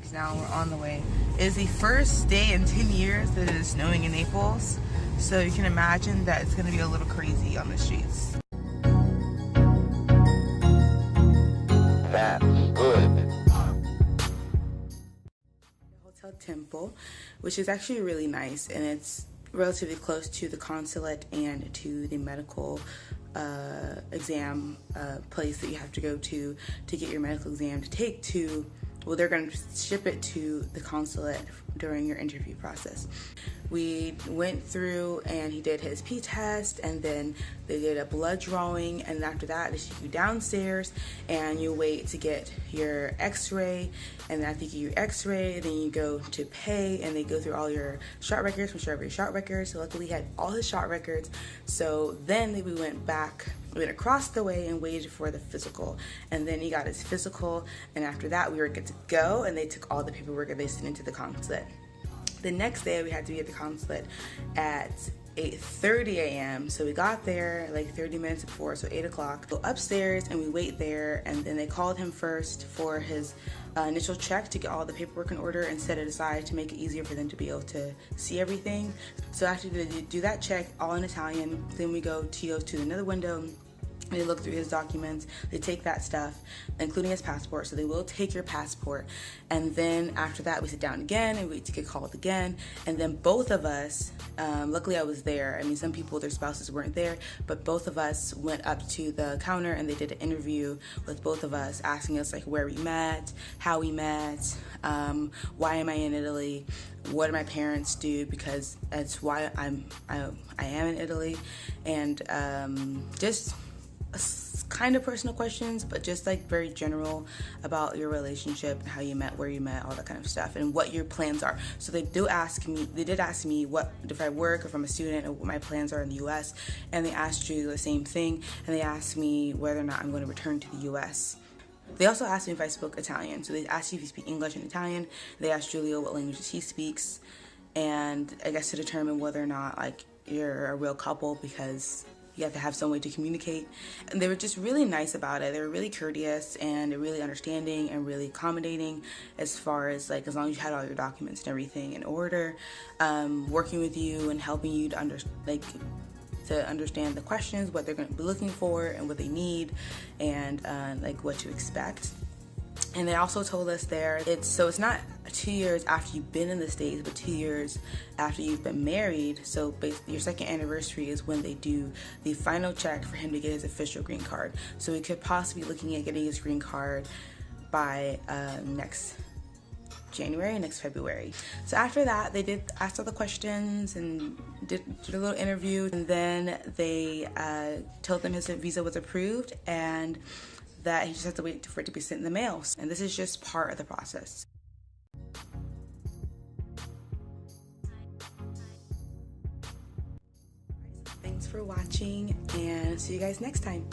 6 now, we're on the way. It is the first day in 10 years that it is snowing in Naples, so you can imagine that it's going to be a little crazy on the streets. That's good. Hotel Temple, which is actually really nice, and it's relatively close to the consulate and to the medical exam place that you have to go to get your medical exam to take to, well, they're going to ship it to the consulate during your interview process. We went through and he did his P-test, and then they did a blood drawing, and after that they take you downstairs and you wait to get your x-ray, and then after you get your x-ray then you go to pay, and they go through all your shot records, from your shot records. So luckily he had all his shot records, so then we went across the way and waited for the physical, and then he got his physical, and after that we were good to go, and they took all the paperwork and they sent it to the consulate. The next day we had to be at the consulate at 8:30 a.m. So we got there like 30 minutes before, so 8 o'clock. Go upstairs and we wait there, and then they called him first for his initial check to get all the paperwork in order and set it aside to make it easier for them to be able to see everything. So after they do that check, all in Italian, then we go to another window. They look through his documents, they take that stuff, including his passport, so they will take your passport. And then after that, we sit down again and wait to get called again. And then both of us, luckily I was there. I mean, some people, their spouses weren't there, but both of us went up to the counter and they did an interview with both of us, asking us like where we met, how we met, why am I in Italy, what do my parents do, because that's why I am in Italy, and just kind of personal questions, but just like very general about your relationship, how you met, where you met, all that kind of stuff, and what your plans are. So they did ask me what, if I work, if I'm a student, or what my plans are in the US, and they asked Giulio the same thing, and they asked me whether or not I'm going to return to the US. They also asked me if I spoke Italian, so they asked you if you speak English and Italian. They asked Giulio what languages he speaks, and I guess to determine whether or not like you're a real couple, because you have to have some way to communicate. And they were just really nice about it. They were really courteous and really understanding and really accommodating, as far as like, as long as you had all your documents and everything in order, working with you and helping you to understand the questions, what they're going to be looking for and what they need, and like what to expect. And they also told us there, it's not 2 years after you've been in the States, but 2 years after you've been married. So basically your second anniversary is when they do the final check for him to get his official green card. So we could possibly be looking at getting his green card by next January, next February. So after that, they did ask all the questions and did a little interview, and then they told them his visa was approved and that he just has to wait for it to be sent in the mail. And this is just part of the process. Thanks for watching, and see you guys next time.